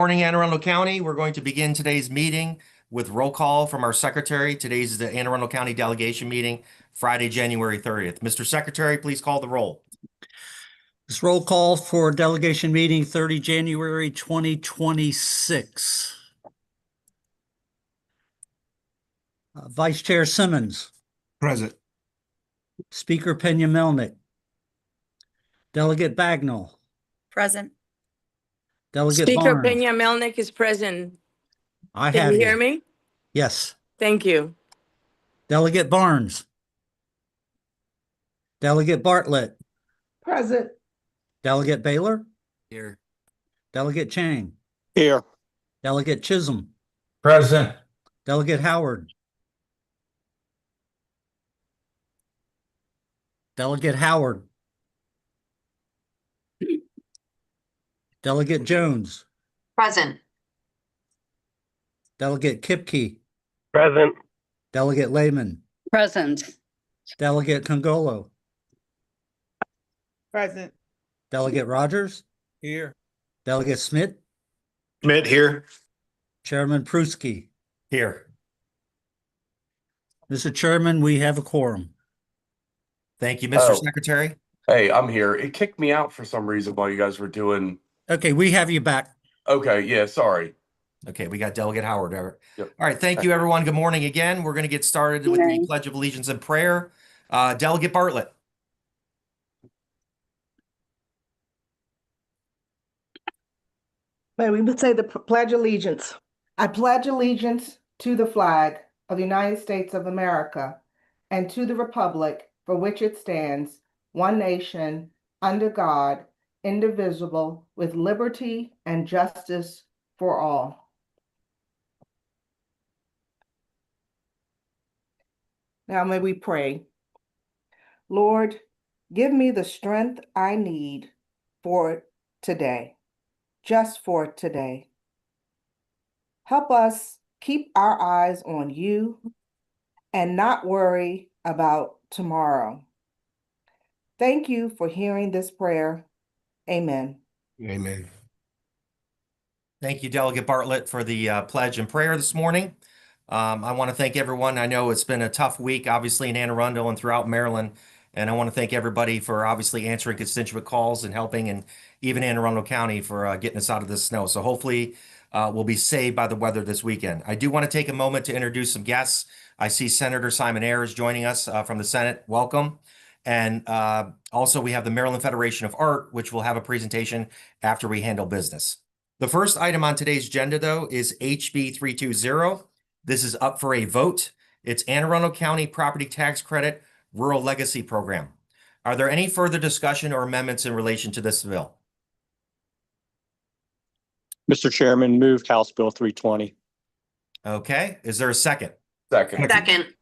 Morning, Anne Arundel County. We're going to begin today's meeting with roll call from our secretary. Today's is the Anne Arundel County delegation meeting, Friday, January 30th. Mr. Secretary, please call the roll. This roll call for delegation meeting 30 January 2026. Vice Chair Simmons. Present. Speaker Pena-Melnick. Delegate Bagnall. Present. Delegate Speaker Barnes. Pena-Melnick is present. I Can have you hear me? Yes. Thank you. Delegate Barnes. Delegate Bartlett. Present. Delegate Baylor. Here. Delegate Chang. Here. Delegate Chisholm. Present. Delegate Howard. Delegate Howard. Delegate Jones. Present. Delegate Kipke. Present. Delegate Lehman. Present. Delegate Congolo. Present. Delegate Rogers. Here. Delegate Smith. Schmidt here. Chairman Pruski. Here. Mr. Chairman, we have a quorum. Thank you, Mr. Oh. Secretary. Hey, I'm here. It kicked me out for some reason while you guys were doing. Okay, we have you back. Okay, yeah, sorry. Okay, we got Delegate Howard. Yep. All right, thank you, everyone. Good morning again. We're going to get started with the Pledge of Allegiance and prayer. Delegate Bartlett. May we say the Pledge of Allegiance. I pledge allegiance to the flag of the United States of America and to the republic for which it stands, one nation, under God, indivisible, with liberty and justice for all. Now may we pray. Lord, give me the strength I need for today, just for today. Help us keep our eyes on you and not worry about tomorrow. Thank you for hearing this prayer. Amen. Amen. Thank you, Delegate Bartlett, for the pledge and prayer this morning. I want to thank everyone. I know it's been a tough week, obviously, in Anne Arundel and throughout Maryland. And I want to thank everybody for obviously answering constituent calls and helping, and even Anne Arundel County for getting us out of this snow. So hopefully we'll be saved by the weather this weekend. I do want to take a moment to introduce some guests. I see Senator Simon Ayers joining us from the Senate. Welcome. And also we have the Maryland Federation of Art, which will have a presentation after we handle business. The first item on today's agenda, though, is HB 320. This is up for a vote. It's Anne Arundel County Property Tax Credit Rural Legacy Program. Are there any further discussion or amendments in relation to this bill? Mr. Chairman, move House Bill 320. Okay, is there a second? Second. Second.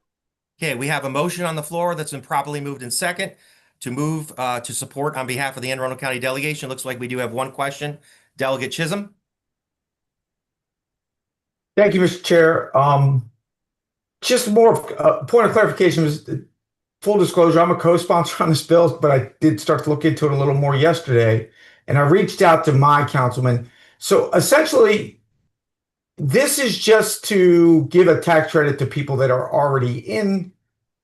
Okay, we have a motion on the floor that's been properly moved in second to move to support on behalf of the Anne Arundel County delegation. Looks like we do have one question. Delegate Chisholm. Thank you, Mr. Chair. Just more point of clarification was full disclosure. I'm a co-sponsor on this bill, but I did start to look into it a little more yesterday, and I reached out to my councilman. So essentially, this is just to give a tax credit to people that are already in,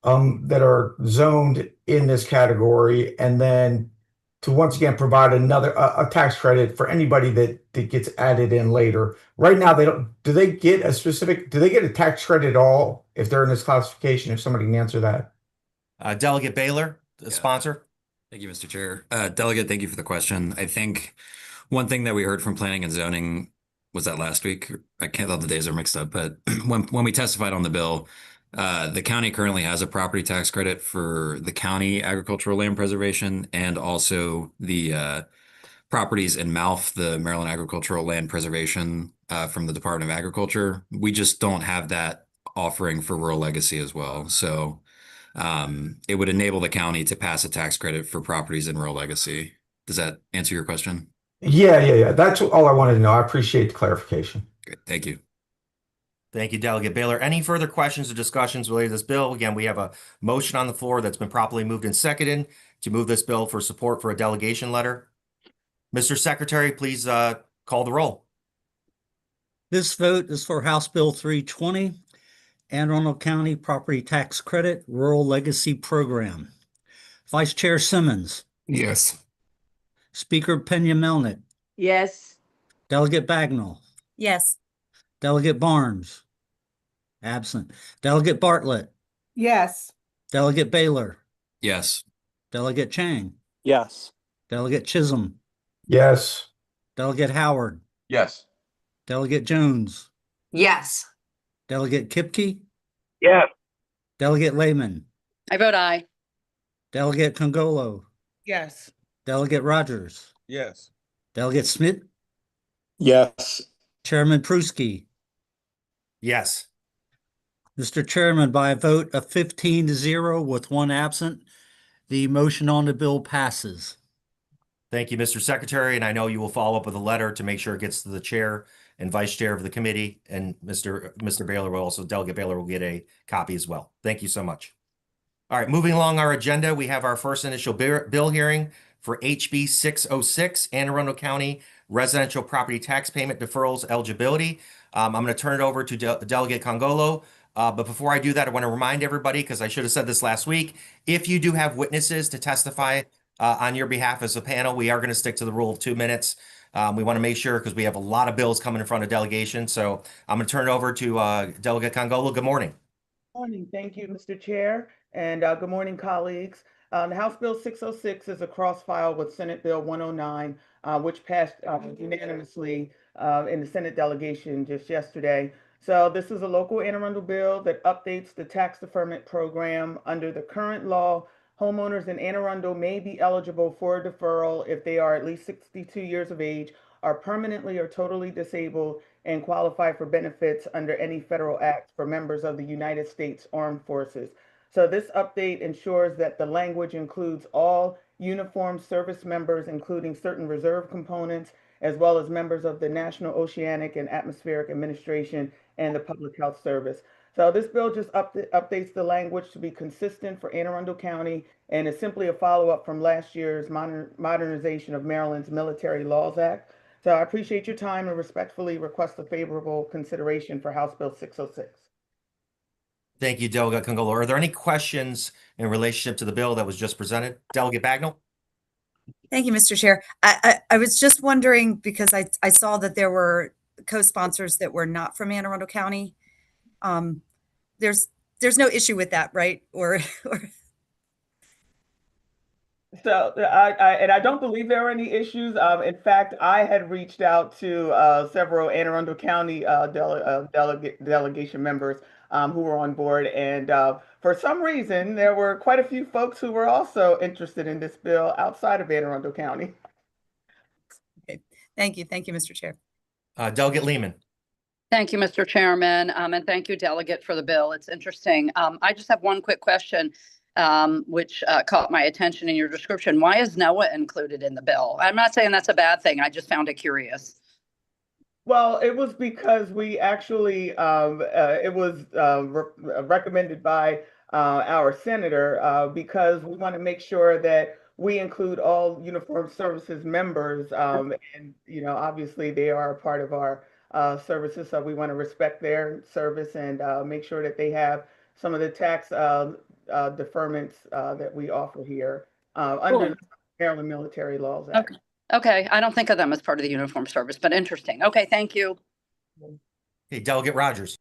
that are zoned in this category, and then to once again provide another a tax credit for anybody that gets added in later. Right now, they don't. Do they get a tax credit at all if they're in this classification? If somebody can answer that. Delegate Baylor, the sponsor. Thank you, Mr. Chair. Delegate, thank you for the question. I think one thing that we heard from planning and zoning was that last week. I can't tell, the days are mixed up, but when we testified on the bill, the county currently has a property tax credit for the county agricultural land preservation and also the properties in MALF, the Maryland Agricultural Land Preservation from the Department of Agriculture. We just don't have that offering for rural legacy as well. So it would enable the county to pass a tax credit for properties in rural legacy. Does that answer your question? Yeah. That's all I wanted to know. I appreciate the clarification. Great. Thank you. Thank you, Delegate Baylor. Any further questions or discussions related to this bill? Again, we have a motion on the floor that's been properly moved and seconded to move this bill for support for a delegation letter. Mr. Secretary, please call the roll. This vote is for House Bill 320, Anne Arundel County Property Tax Credit Rural Legacy Program. Vice Chair Simmons, Yes. Speaker Pena-Melnick, Yes. Delegate Bagnell, Yes. Delegate Barnes, absent. Delegate Bartlett, Yes. Delegate Baylor, Yes. Delegate Chang, Yes. Delegate Chisholm, Yes. Delegate Howard, Yes. Delegate Jones, Yes. Delegate Kipke, Yes. Delegate Lehman, I vote aye. Delegate Congolo, Yes. Delegate Rogers, Yes. Delegate Smith, Yes. Chairman Pruski. Yes. Mr. Chairman, by a vote of 15-0 with one absent, the motion on the bill passes. Thank you, Mr. Secretary, and I know you will follow up with a letter to make sure it gets to the chair and vice chair of the committee, and Mr. Baylor will also, Delegate Baylor will get a copy as well. Thank you so much. All right, moving along our agenda, we have our first initial bill hearing for HB 606, Anne Arundel County Residential Property Tax Payment Deferrals Eligibility. I'm going to turn it over to Delegate Congolo. But before I do that, I want to remind everybody, because I should have said this last week, if you do have witnesses to testify on your behalf as a panel, we are going to stick to the rule of 2 minutes. We want to make sure, because we have a lot of bills coming in front of delegation. So I'm going to turn it over to Delegate Congolo. Good morning. Morning. Thank you, Mr. Chair, and good morning, colleagues. The House Bill 606 is a cross-file with Senate Bill 109, which passed unanimously in the Senate delegation just yesterday. So this is a local Anne Arundel bill that updates the tax deferment program. Under the current law, homeowners in Anne Arundel may be eligible for a deferral if they are at least 62 years of age, are permanently or totally disabled, and qualify for benefits under any federal act for members of the United States Armed Forces. So this update ensures that the language includes all uniformed service members, including certain reserve components, as well as members of the National Oceanic and Atmospheric Administration and the Public Health Service. So this bill just updates the language to be consistent for Anne Arundel County, and is simply a follow-up from last year's modernization of Maryland's Military Laws Act. So I appreciate your time and respectfully request a favorable consideration for House Bill 606. Thank you, Delegate Congolo. Are there any questions in relationship to the bill that was just presented? Delegate Bagnell? Thank you, Mr. Chair. I was just wondering, because I saw that there were co-sponsors that were not from Anne Arundel County. There's no issue with that, right? Or So I don't believe there are any issues. In fact, I had reached out to several Anne Arundel County delegation members who were on board, and for some reason, there were quite a few folks who were also interested in this bill outside of Anne Arundel County. okay. Thank you, Mr. Chair. Delegate Lehman? Thank you, Mr. Chairman, and thank you, Delegate, for the bill. It's interesting. I just have one quick question, which caught my attention in your description. Why is NOAA included in the bill? I'm not saying that's a bad thing. I just found it curious. Well, it was because we actually, it was recommended by our senator because we want to make sure that we include all uniformed services members. And, obviously they are a part of our services. So we want to respect their service and make sure that they have some of the tax deferments that we offer here under the Maryland Military Laws Act. Okay, I don't think of them as part of the uniform service, but interesting. Okay, thank you. Hey, Delegate Rogers?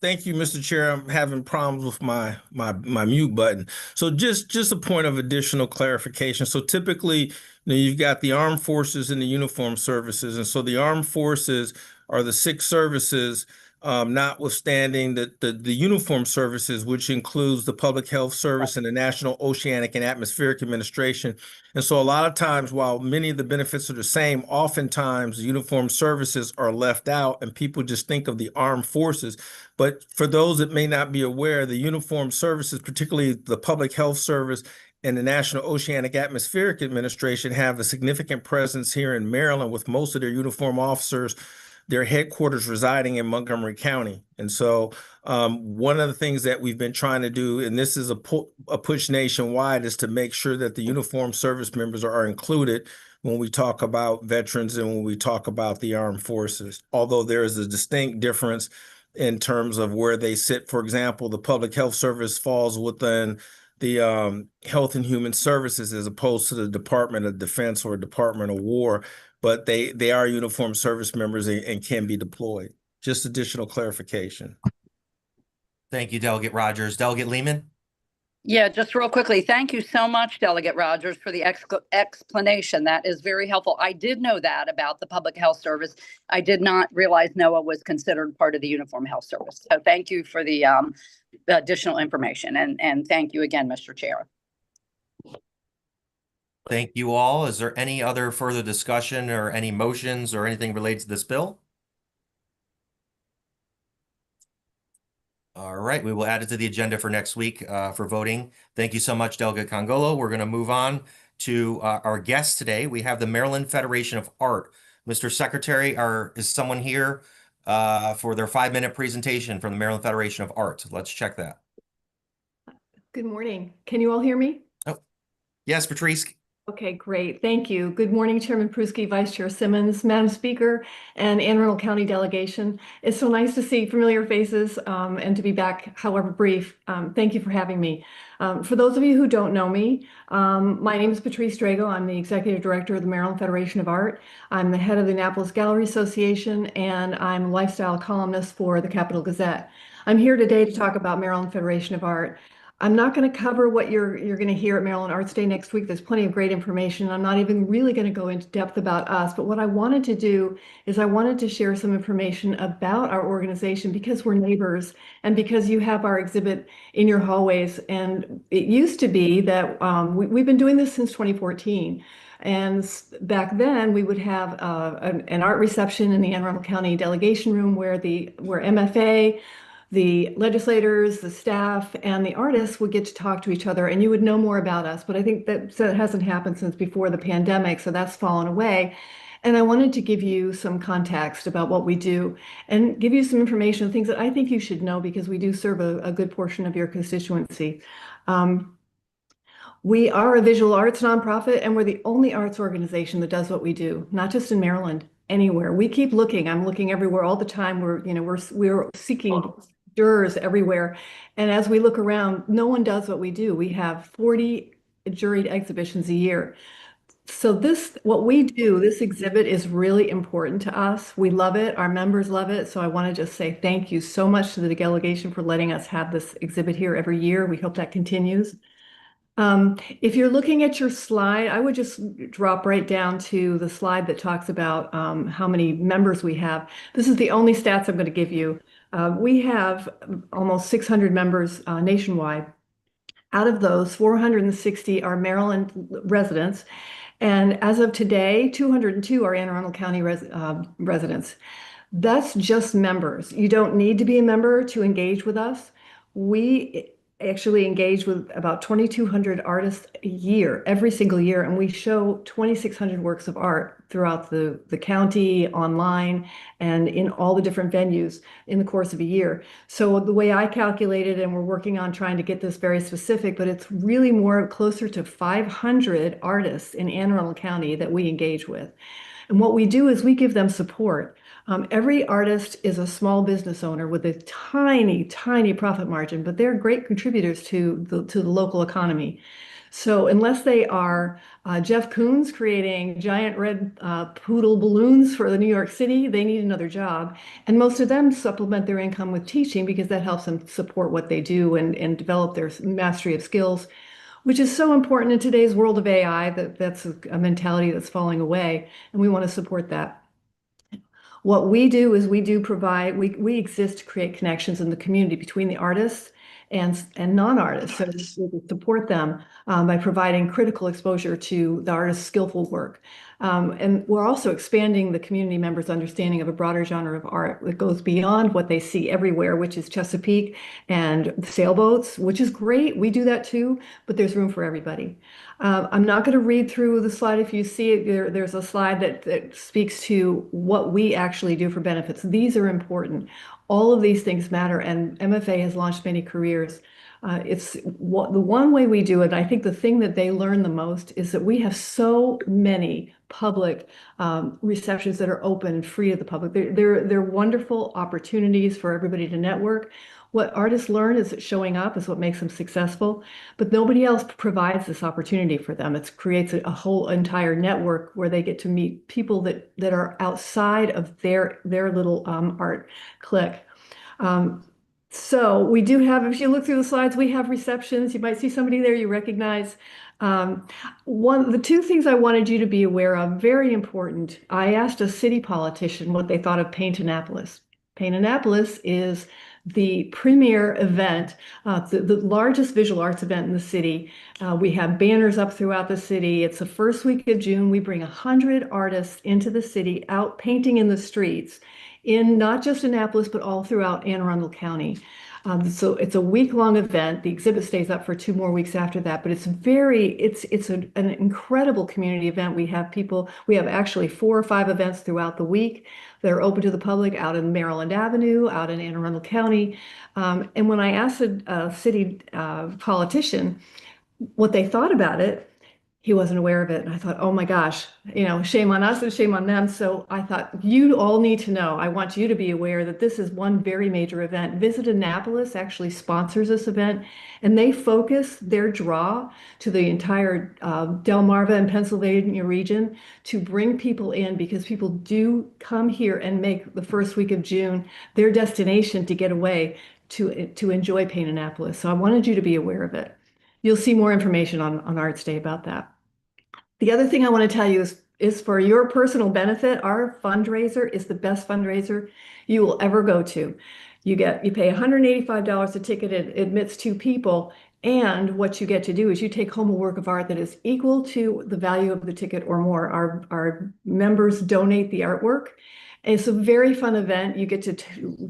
Thank you, Mr. Chair. I'm having problems with my mute button. So just a point of additional clarification. So typically, you've got the armed forces and the uniformed services. And so the armed forces are the 6 services, notwithstanding the uniformed services, which includes the Public Health Service and the National Oceanic and Atmospheric Administration. And so a lot of times, while many of the benefits are the same, oftentimes uniformed services are left out and people just think of the armed forces. But for those that may not be aware, the uniformed services, particularly the Public Health Service and the National Oceanic Atmospheric Administration, have a significant presence here in Maryland, with most of their uniformed officers, their headquarters residing in Montgomery County. And so One of the things that we've been trying to do, and this is a push nationwide, is to make sure that the uniformed service members are included when we talk about veterans and when we talk about the armed forces. Although there is a distinct difference in terms of where they sit. For example, the public health service falls within the Health and Human Services as opposed to the Department of Defense or Department of War, but they are uniformed service members and can be deployed. Just additional clarification. Thank you, Delegate Rogers. Delegate Lehman? Yeah, just real quickly, thank you so much, Delegate Rogers, for the explanation. That is very helpful. I did know that about the Public Health Service. I did not realize NOAA was considered part of the Uniform Health Service. So thank you for the additional information. And thank you again, Mr. Chair. Thank you all. Is there any other further discussion or any motions or anything related to this bill? All right, we will add it to the agenda for next week for voting. Thank you so much, Delegate Congolo. We're going to move on to our guest today. We have the Maryland Federation of Art. Mr. Secretary, is someone here for their 5-minute presentation from the Maryland Federation of Art? Let's check that. Good morning. Can you all hear me? Oh, yes, Patrice. Okay, great. Thank you. Good morning, Chairman Pruski, Vice Chair Simmons, Madam Speaker, and Anne Arundel County delegation. It's so nice to see familiar faces and to be back, however brief. Thank you for having me. For those of you who don't know me, my name is Patrice Drago. I'm the Executive Director of the Maryland Federation of Art. I'm the head of the Annapolis Gallery Association, and I'm a lifestyle columnist for the Capital Gazette. I'm here today to talk about Maryland Federation of Art. I'm not going to cover what you're going to hear at Maryland Arts Day next week. There's plenty of great information. I'm not even really going to go into depth about us, but what I wanted to do is I wanted to share some information about our organization because we're neighbors and because you have our exhibit in your hallways. And it used to be that we've been doing this since 2014. And back then we would have an art reception in the Anne Arundel County delegation room where MFA, the legislators, the staff, and the artists would get to talk to each other and you would know more about us. But I think that hasn't happened since before the pandemic, so that's fallen away. And I wanted to give you some context about what we do and give you some information, things that I think you should know because we do serve a good portion of your constituency. We are a visual arts nonprofit and we're the only arts organization that does what we do, not just in Maryland, anywhere. We keep looking. I'm looking everywhere all the time. We're seeking jurors everywhere. And as we look around, no one does what we do. We have 40 juried exhibitions a year. So what we do, this exhibit is really important to us. We love it. Our members love it. So I want to just say thank you so much to the delegation for letting us have this exhibit here every year. We hope that continues. If you're looking at your slide, I would just drop right down to the slide that talks about how many members we have. This is the only stats I'm going to give you. We have almost 600 members nationwide. Out of those, 460 are Maryland residents. And as of today, 202 are Anne Arundel County residents. That's just members. You don't need to be a member to engage with us. We actually engage with about 2,200 artists a year, every single year, and we show 2,600 works of art throughout the county, online, and in all the different venues in the course of a year. So the way I calculated, and we're working on trying to get this very specific, but it's really more closer to 500 artists in Anne Arundel County that we engage with. And what we do is we give them support. Every artist is a small business owner with a tiny, tiny profit margin, but they're great contributors to the local economy. So unless they are Jeff Koons creating giant red poodle balloons for the New York City, they need another job. And most of them supplement their income with teaching because that helps them support what they do and develop their mastery of skills, which is so important in today's world of AI. That's a mentality that's falling away, and we want to support that. What we do is we exist to create connections in the community between the artists and non-artists. So we support them by providing critical exposure to the artist's skillful work. And we're also expanding the community members' understanding of a broader genre of art that goes beyond what they see everywhere, which is Chesapeake and sailboats, which is great. We do that too, but there's room for everybody. I'm not going to read through the slide. If you see it, there's a slide that speaks to what we actually do for benefits. These are important. All of these things matter, and MFA has launched many careers. It's the one way we do it. I think the thing that they learn the most is that we have so many public receptions that are open and free to the public. They're wonderful opportunities for everybody to network. What artists learn is that showing up is what makes them successful, but nobody else provides this opportunity for them. It creates a whole entire network where they get to meet people that are outside of their little art clique. So we do have, if you look through the slides, we have receptions. You might see somebody there you recognize. The two things I wanted you to be aware of, very important. I asked a city politician what they thought of Paint Annapolis. Paint Annapolis is the premier event, the largest visual arts event in the city. We have banners up throughout the city. It's the first week of June. We bring 100 artists into the city, out painting in the streets, in not just Annapolis, but all throughout Anne Arundel County. So it's a week-long event. The exhibit stays up for 2 more weeks after that, but it's an incredible community event. We have actually 4 or 5 events throughout the week that are open to the public out in Maryland Avenue, out in Anne Arundel County. And when I asked a city politician what they thought about it, he wasn't aware of it. And I thought, oh my gosh, shame on us and shame on them. So I thought, you all need to know. I want you to be aware that this is one very major event. Visit Annapolis actually sponsors this event, and they focus their draw to the entire Delmarva and Pennsylvania region to bring people in, because people do come here and make the first week of June their destination to get away to enjoy Paint Annapolis. So I wanted you to be aware of it. You'll see more information on Arts Day about that. The other thing I want to tell you is for your personal benefit, our fundraiser is the best fundraiser you will ever go to. You pay $185 a ticket. It admits 2 people. And what you get to do is you take home a work of art that is equal to the value of the ticket or more. Our members donate the artwork. It's a very fun event. You get to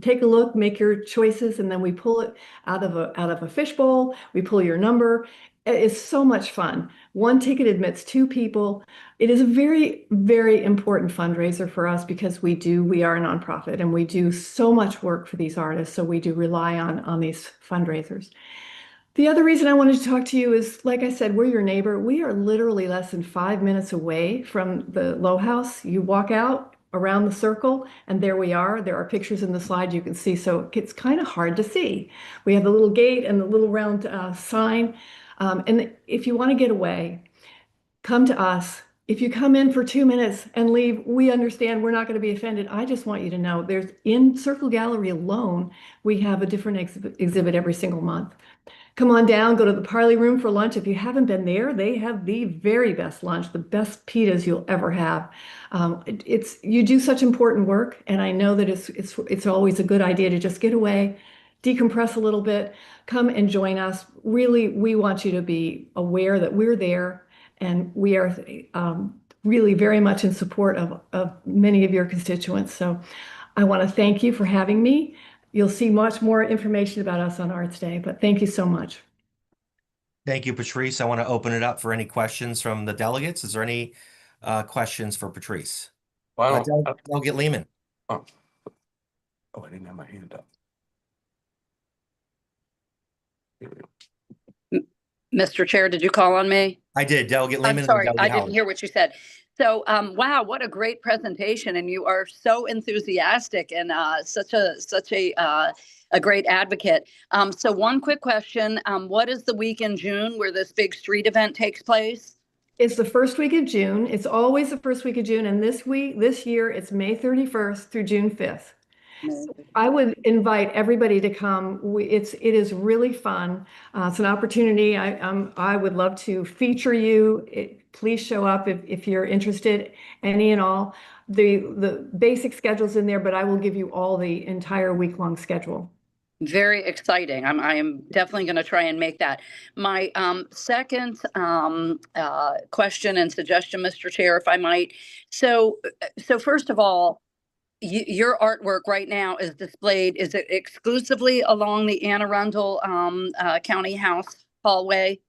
take a look, make your choices, and then we pull it out of a fishbowl. We pull your number. It's so much fun. 1 ticket admits 2 people. It is a very, very important fundraiser for us because we are a nonprofit and we do so much work for these artists. So we do rely on these fundraisers. The other reason I wanted to talk to you is, like I said, we're your neighbor. We are literally less than 5 minutes away from the Low House. You walk out around the circle, and there we are. There are pictures in the slide you can see, so it's kind of hard to see. We have the little gate and the little round sign. And if you want to get away, come to us. If you come in for 2 minutes and leave, we understand. We're not going to be offended. I just want you to know there's, in Circle Gallery alone, we have a different exhibit every single month. Come on down, go to the Parley Room for lunch. If you haven't been there, they have the very best lunch, the best pitas you'll ever have. You do such important work, and I know that it's always a good idea to just get away, decompress a little bit, come and join us. Really, we want you to be aware that we're there, and we are really very much in support of many of your constituents. So I want to thank you for having me. You'll see much more information about us on Arts Day, but thank you so much. Thank you, Patrice. I want to open it up for any questions from the delegates. Is there any questions for Patrice? Delegate Lehman. Oh, I didn't have my hand up. Here we go. Mr. Chair, did you call on me? I did, Delegate Lehman. I'm sorry, I didn't Howard. hear what you said. So, wow, what a great presentation, and you are so enthusiastic and such a great advocate. So, one quick question: what is the week in June where this big street event takes place? It's the first week of June. It's always the first week of June, and this year, it's May 31st through June 5th. I would invite everybody to come. It is really fun. It's an opportunity. I would love to feature you. Please show up if you're interested, any and all. The basic schedule's in there, but I will give you all the entire week-long schedule. Very exciting. I am definitely going to try and make that. My second question and suggestion, Mr. Chair, if I might. So first of all, your artwork right now is displayed. Is it exclusively along the Anne Arundel County House hallway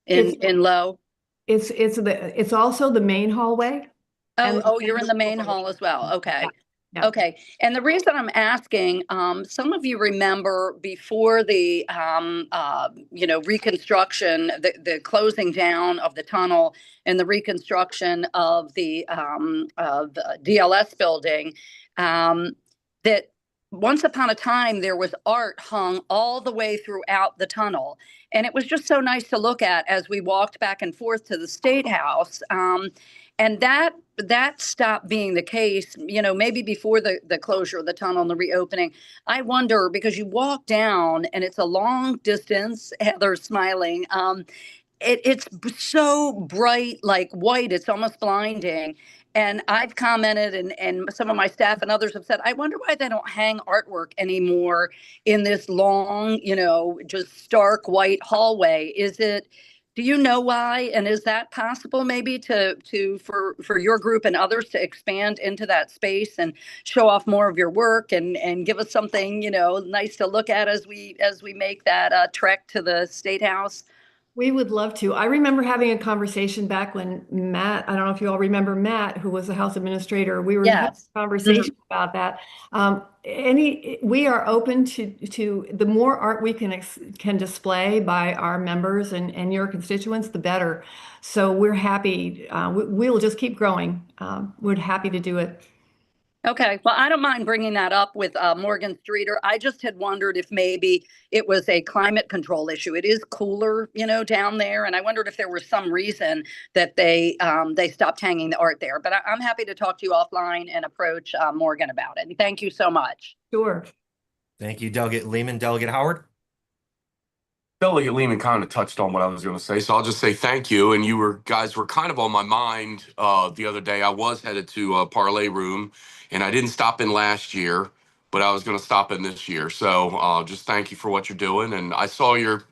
in Low? It's also the main hallway. Oh, you're in the main hall as well. Okay. Yeah. Okay, and the reason I'm asking, some of you remember before the, reconstruction, the closing down of the tunnel and the reconstruction of the DLS building, that once upon a time there was art hung all the way throughout the tunnel, and it was just so nice to look at as we walked back and forth to the State House. And that stopped being the case, maybe before the closure of the tunnel and the reopening. I wonder, because you walk down and it's a long distance, Heather's smiling. It's so bright, like white, it's almost blinding. And I've commented, and some of my staff and others have said, I wonder why they don't hang artwork anymore in this long, just stark white hallway. Do you know why? And is that possible maybe for your group and others to expand into that space and show off more of your work and give us something, nice to look at as we make that trek to the State House? We would love to. I remember having a conversation back when Matt, I don't know if you all remember Matt, who was the House Administrator. We were having Yes. a conversation about that. We are open to the more art we can display by our members and your constituents, the better. So we're happy. We'll just keep growing. We're happy to do it. Okay, well, I don't mind bringing that up with Morgan Streeter. I just had wondered if maybe it was a climate control issue. It is cooler, down there, and I wondered if there was some reason that they stopped hanging the art there. But I'm happy to talk to you offline and approach Morgan about it. And thank you so much. Sure. Thank you, Delegate Lehman. Delegate Howard? Delegate Lehman kind of touched on what I was going to say, so I'll just say thank you. And guys were kind of on my mind the other day. I was headed to Parlay Room, and I didn't stop in last year, but I was going to stop in this year. So just thank you for what you're doing. And I saw your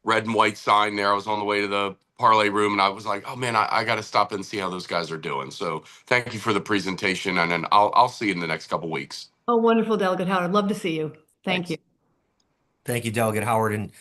red and white sign there. I was on the way to the Parlay Room, and I was like, oh man, I got to stop in and see how those guys are doing. So thank you for the presentation, and then I'll see you in the next couple weeks. Oh, wonderful, Delegate Howard. Love to see you. Thank you. Thank you, Delegate Howard. And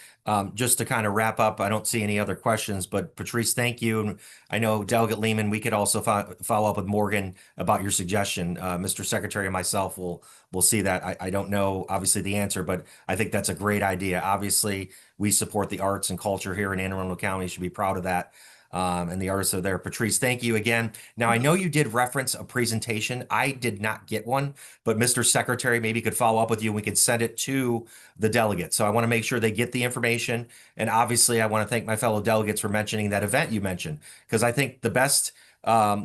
just to kind of wrap up, I don't see any other questions, but Patrice, thank you. And I know Delegate Lehman, we could also follow up with Morgan about your suggestion. Mr. Secretary and myself will see that. I don't know, obviously, the answer, but I think that's a great idea. Obviously, we support the arts and culture here in Anne Arundel County. Should be proud of that. And the artists are there. Patrice, thank you again. Now, I know you did reference a presentation. I did not get one, but Mr. Secretary maybe could follow up with you and we could send it to the delegates. So I want to make sure they get the information. And obviously, I want to thank my fellow delegates for mentioning that event you mentioned, because I think the best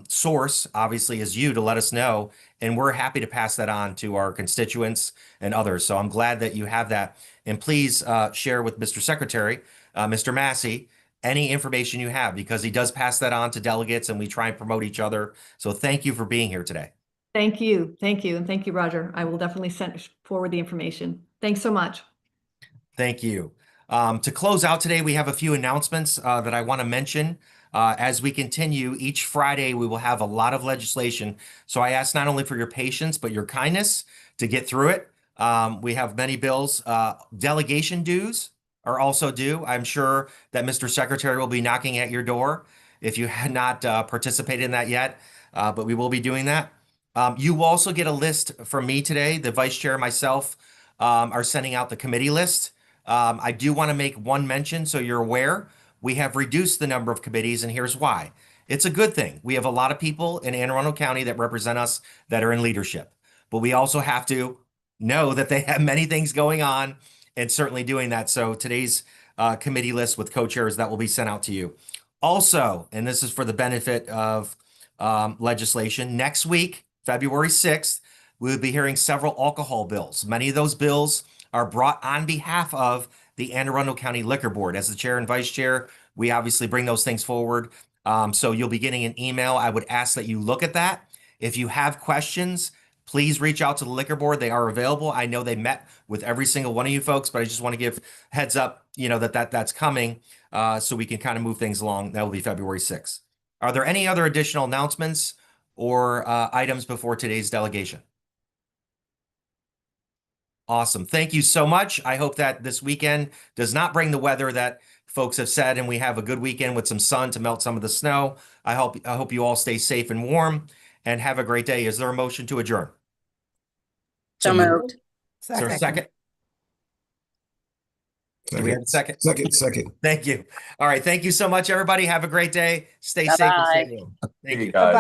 source, obviously, is you to let us know. And we're happy to pass that on to our constituents and others. So I'm glad that you have that. And please share with Mr. Secretary, Mr. Massey, any information you have, because he does pass that on to delegates and we try and promote each other. So thank you for being here today. Thank you. Thank you. And thank you, Roger. I will definitely send forward the information. Thanks so much. Thank you. To close out today, we have a few announcements that I want to mention. As we continue, each Friday, we will have a lot of legislation. So I ask not only for your patience, but your kindness to get through it. We have many bills. Delegation dues are also due. I'm sure that Mr. Secretary will be knocking at your door if you had not participated in that yet, but we will be doing that. You will also get a list from me today. The Vice Chair and myself are sending out the committee list. I do want to make one mention so you're aware. We have reduced the number of committees, and here's why. It's a good thing. We have a lot of people in Anne Arundel County that represent us that are in leadership, but we also have to know that they have many things going on and certainly doing that. So today's committee list with co-chairs, that will be sent out to you. Also, and this is for the benefit of legislation, next week, February 6th, we'll be hearing several alcohol bills. Many of those bills are brought on behalf of the Anne Arundel County Liquor Board. As the chair and vice chair, we obviously bring those things forward. So you'll be getting an email. I would ask that you look at that. If you have questions, please reach out to the Liquor Board. They are available. I know they met with every single one of you folks, but I just want to give heads up, that's coming so we can kind of move things along. That will be February 6th. Are there any other additional announcements or items before today's delegation? Awesome. Thank you so much. I hope that this weekend does not bring the weather that folks have said, and we have a good weekend with some sun to melt some of the snow. I hope you all stay safe and warm and have a great day. Is there a motion to adjourn? So moved. Is there a second? Do we have a second? Second. Thank you. All right. Thank you so much, everybody. Have a great day. Stay safe and Bye-bye. stay warm. Thank Hey, you. guys.